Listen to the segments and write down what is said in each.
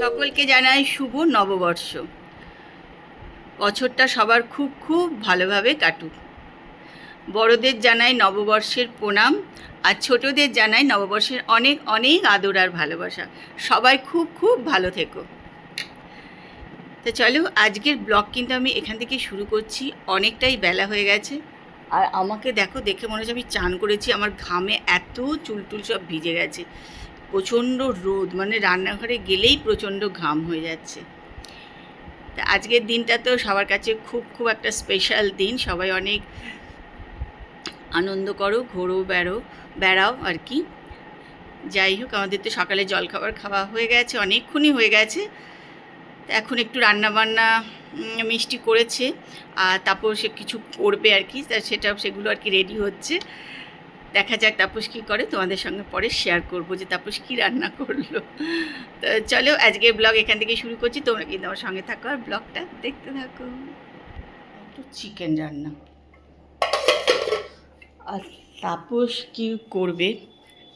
সকলকে জানাই শুভ নববর্ষ। বছরটা সবার খুব খুব ভালোভাবে কাটুক। বড়দের জানাই নববর্ষের প্রণাম, আর ছোটদের জানাই নববর্ষের অনেক অনেক আদর আর ভালোবাসা। সবাই খুব খুব ভালো থেকো। তো চলো, আজকের ব্লগ কিন্তু আমি এখান থেকে শুরু করছি। অনেকটাই বেলা হয়ে গেছে, আর আমাকে দেখো, দেখে মনে হচ্ছে আমি চান করেছি। আমার ঘামে এত চুলটুল সব ভিজে গেছে। প্রচণ্ড রোদ, মানে রান্নাঘরে গেলেই প্রচণ্ড ঘাম হয়ে যাচ্ছে। তা আজকের দিনটা তো সবার কাছে খুব খুব একটা স্পেশাল দিন। সবাই অনেক আনন্দ করো, ঘোরো, বেড়াও আর কি। যাই হোক, আমাদের তো সকালে জলখাবার খাওয়া হয়ে গেছে, অনেকক্ষণই হয়ে গেছে। এখন একটু রান্নাবান্না মিষ্টি করেছে, আর তারপর সে কিছু করবে আর কি, সেগুলো আর কি রেডি হচ্ছে। দেখা যাক তাপস কী করে, তোমাদের সঙ্গে পরে শেয়ার করবো যে তাপস কী রান্না করলো। তো চলো, আজকের ব্লগ এখান থেকে শুরু করছি। তোমরা কিন্তু আমার সঙ্গে থাকো আর ব্লগটা দেখতে থাকো। একটু চিকেন রান্না, আর তাপস কী করবে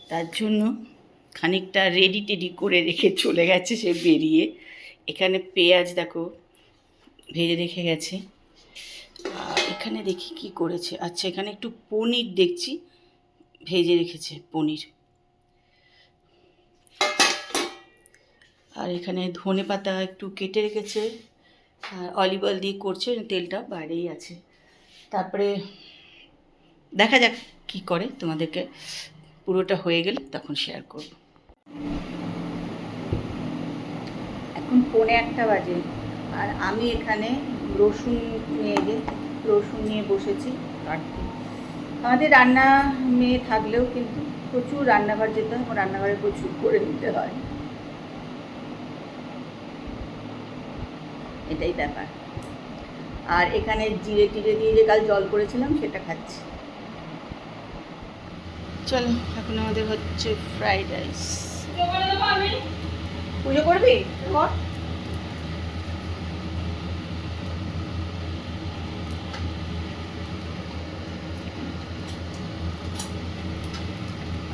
তার জন্য খানিকটা রেডি করে রেখে চলে গেছে সে বেরিয়ে। এখানে পেঁয়াজ দেখো ভেজে রেখে গেছে, আর এখানে দেখি কি করেছে। আচ্ছা, এখানে একটু পনির দেখছি ভেজে রেখেছে, পনির। আর এখানে ধনে পাতা একটু কেটে রেখেছে, আর অলিভ অয়েল দিয়ে করছে, তেলটা বাইরেই আছে। তারপরে দেখা যাক কি করে, তোমাদেরকে পুরোটা হয়ে গেলে তখন শেয়ার করব। এখন 1:45 বাজে, আর আমি এখানে রসুন নিয়ে বসেছি কাটতে। আমাদের রান্না মেয়ে থাকলেও কিন্তু প্রচুর রান্নাঘর যেতে হয়, রান্নাঘরে প্রচুর করে নিতে হয়, এটাই ব্যাপার। আর এখানে জিরে টিরে দিয়ে যে কাল জল করেছিলাম সেটা খাচ্ছি। চলো, এখন আমাদের হচ্ছে ফ্রাইড রাইস। পুজো করবি? কর।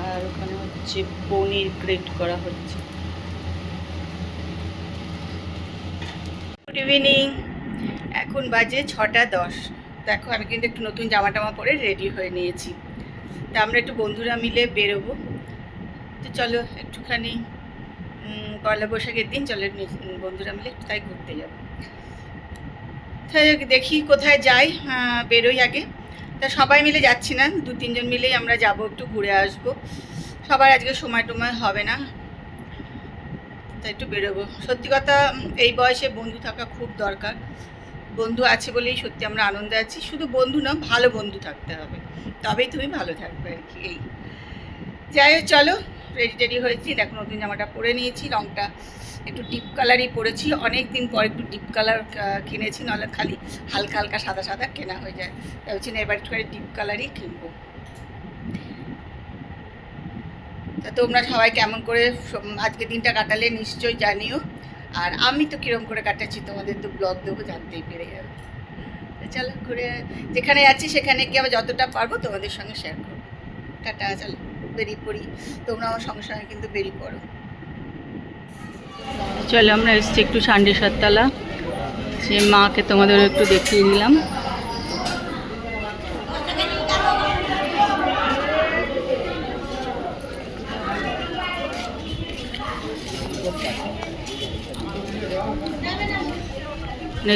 আর ওখানে হচ্ছে পনির গ্রেট করা হচ্ছে। গুড ইভিনিং, এখন বাজে 6:10। দেখো, আমি কিন্তু একটু নতুন জামা টামা পরে রেডি হয়ে নিয়েছি। তা আমরা একটু বন্ধুরা মিলে বেরোবো। তো চলো, একটুখানি পয়লা বৈশাখের দিন চলো বন্ধুরা মিলে একটু তাই ঘুরতে যাবো। তাই দেখি কোথায় যাই, বেরোই আগে। তা সবাই মিলে যাচ্ছি না, 2-3 জন মিলেই আমরা যাব, একটু ঘুরে আসবো। সবার আজকে সময় টময় হবে না, তাই একটু বেরোবো। সত্যি কথা, এই বয়সে বন্ধু থাকা খুব দরকার। বন্ধু আছে বলেই সত্যি আমরা আনন্দে আছি। শুধু বন্ধু না, ভালো বন্ধু থাকতে হবে, তবেই তুমি ভালো থাকবে আর কি। এই যাই হোক, চলো, রেডি হয়েছি। দেখো, নতুন জামাটা পরে নিয়েছি, রঙটা একটু ডিপ কালারই পরেছি। অনেক দিন পর একটু ডিপ কালার কিনেছি, নাহলে খালি হালকা হালকা সাদা সাদা কেনা হয়ে যায়। তাই হচ্ছে না, এবার একটুখানি ডিপ কালারই কিনবো। তা তোমরা সবাই কেমন করে আজকে দিনটা কাটালে নিশ্চয়ই জানিও। আর আমি তো কীরকম করে কাটাচ্ছি তোমাদের তো ব্লগ দেবো, জানতেই পেরে যাবে। চলো, ঘুরে যেখানে যাচ্ছি সেখানে গিয়ে আবার যতটা পারবো তোমাদের সঙ্গে শেয়ার করবো। টাটা, চলো বেরিয়ে পড়ি। তোমরা আমার সঙ্গে সঙ্গে কিন্তু বেরিয়ে পড়ো। চলো, আমরা এসছি একটু সান্ডেশ্বরতলা, সে মাকে তোমাদের একটু দেখিয়ে দিলাম।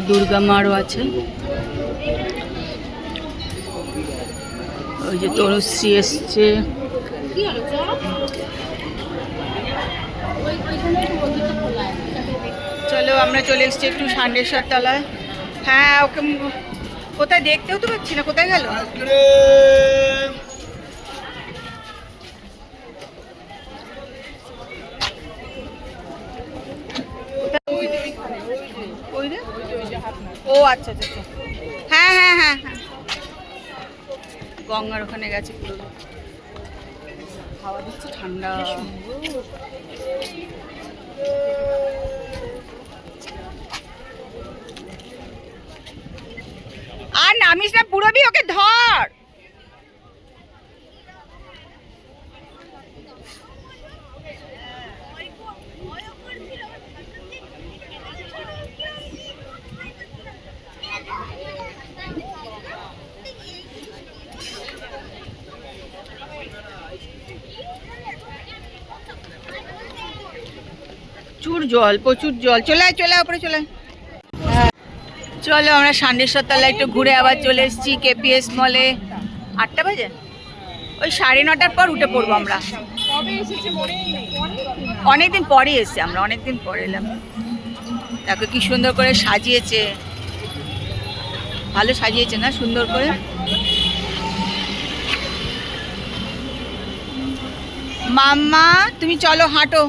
দুর্গা মারও আছে, ওই যে তনুশ্রী এসছে। চলো, আমরা চলে এসছি একটু সান্ডেশ্বরতলায়। হ্যাঁ, ওকে কোথায় দেখতেও তো পাচ্ছি না, কোথায় গেল? ও আচ্ছা আচ্ছা আচ্ছা, হ্যাঁ হ্যাঁ হ্যাঁ হ্যাঁ, গঙ্গার ওখানে গেছে। পুরো হাওয়া দিচ্ছে, ঠান্ডা। আর নামিস না, পুরবি, ওকে ধর। প্রচুর জল, প্রচুর জল। চলে আয়, চলে আয়, ওপরে চলে আয়। চলো আমরা সান্ডেশ্বর তলায় একটু ঘুরে আবার চলে এসেছি কেপিএস মলে। 8টা বাজে, ওই 9:30টার পর উঠে পড়বো আমরা। অনেকদিন পরে এসছি আমরা, অনেকদিন পরে এলাম। তাকে কি সুন্দর করে সাজিয়েছে, ভালো সাজিয়েছে না, সুন্দর করে। মাম্মা তুমি চলো হাঁটো।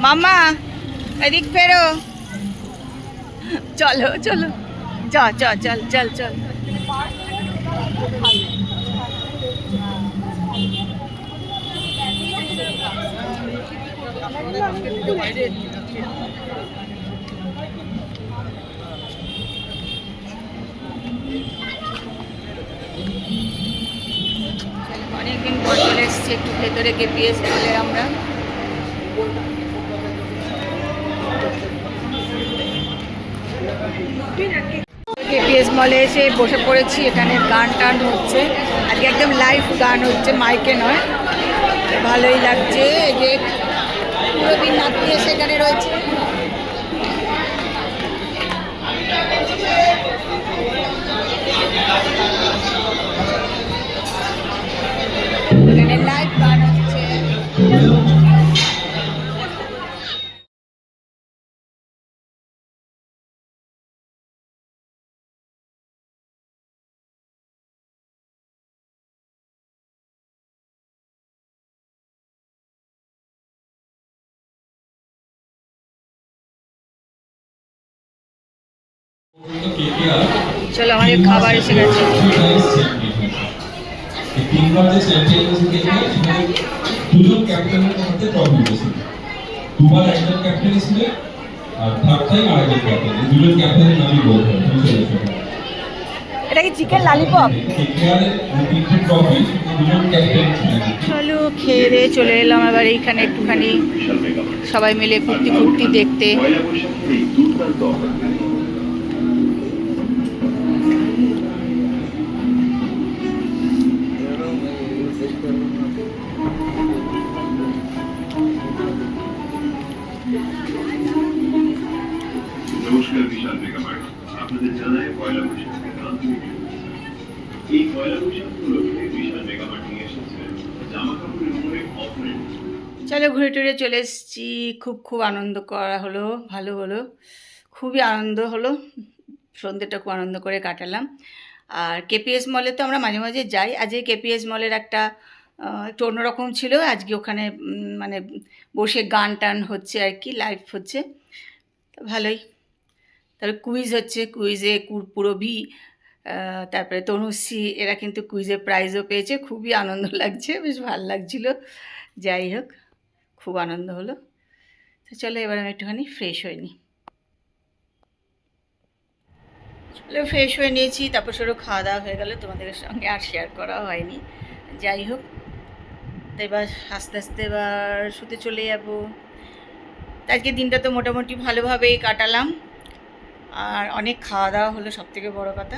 মাম্মা এদিক ফেরো, চলো চলো, চল চল চল চল চল। অনেকদিন পর চলে এসেছি একটু ভেতরে কেপিএস মলে আমরা। কেপিএস মলে এসে বসে পড়েছি, এখানে গান টান হচ্ছে, আজকে একদম লাইভ গান হচ্ছে, মাইকে নয়। ভালোই লাগছে, এই যে পুরোদিন নাতি সেখানে রয়েছে। এখানে লাইভ গান হচ্ছে। চলো আমাদের খাবার এসে গেছে। দুজন ক্যাপ্টেনের মধ্যে ট্রফি উঠেছিল, দুবার একজন ক্যাপ্টেন ছিলেন আর থার্ড টাইম আরেকজন ক্যাপ্টেন। এই দুজন ক্যাপ্টেনের নামই বলতে হবে। এটা কি চিকেন ললিপপ? তিনটে ট্রফি, দুজন ক্যাপ্টেন ছিলেন। চলো খেয়ে দিয়ে চলে এলাম এবার এইখানে একটুখানি সবাই মিলে কুর্তি কুর্তি দেখতে। নমস্কার বিশাল মেগামার্ট, আপনাদের জানাই পয়লা বৈশাখের আন্তরিক শুভেচ্ছা। এই পয়লা বৈশাখ উপলক্ষে বিশাল মেগামার্ট নিয়ে এসেছে জামা কাপড়ের উপরে অফারের। চলো ঘুরে টুরে চলে এসেছি, খুব খুব আনন্দ করা হলো, ভালো হলো, খুবই আনন্দ হলো। সন্ধ্যেটা খুব আনন্দ করে কাটালাম। আর কেপিএস মলে তো আমরা মাঝে মাঝে যাই, আজকে কেপিএস মলের একটা একটু অন্যরকম ছিল। আজকে ওখানে মানে বসে গান টান হচ্ছে আর কি, লাইভ হচ্ছে, তো ভালোই। তারপরে কুইজ হচ্ছে, কুইজে পুরবী তারপরে তনুশ্রী এরা কিন্তু কুইজে প্রাইজও পেয়েছে, খুবই আনন্দ লাগছে, বেশ ভালো লাগছিলো। যাই হোক, খুব আনন্দ হলো। তো চলো এবার আমি একটুখানি ফ্রেশ হয়ে নিই। চলো ফ্রেশ হয়ে নিয়েছি, তারপর সেরও খাওয়া দাওয়া হয়ে গেলো, তোমাদের সঙ্গে আর শেয়ার করা হয়নি। যাই হোক, তো এবার আস্তে আস্তে এবার শুতে চলে যাবো। আজকে দিনটা তো মোটামুটি ভালোভাবেই কাটালাম, আর অনেক খাওয়া দাওয়া হলো, সবথেকে বড় কথা।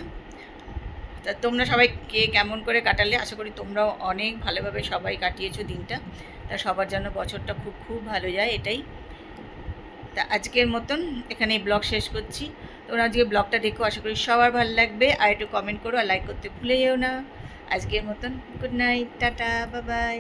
তা তোমরা সবাই কে কেমন করে কাটালে, আশা করি তোমরাও অনেক ভালোভাবে সবাই কাটিয়েছো দিনটা। তা সবার জন্য বছরটা খুব খুব ভালো যায়, এটাই। তা আজকের মতন এখানেই ব্লগ শেষ করছি। তোমরা আজকে ব্লগটা দেখো, আশা করি সবার ভালো লাগবে। আর একটু কমেন্ট করো আর লাইক করতে ভুলে যেও না। আজকের মতন good night, tata, bye bye.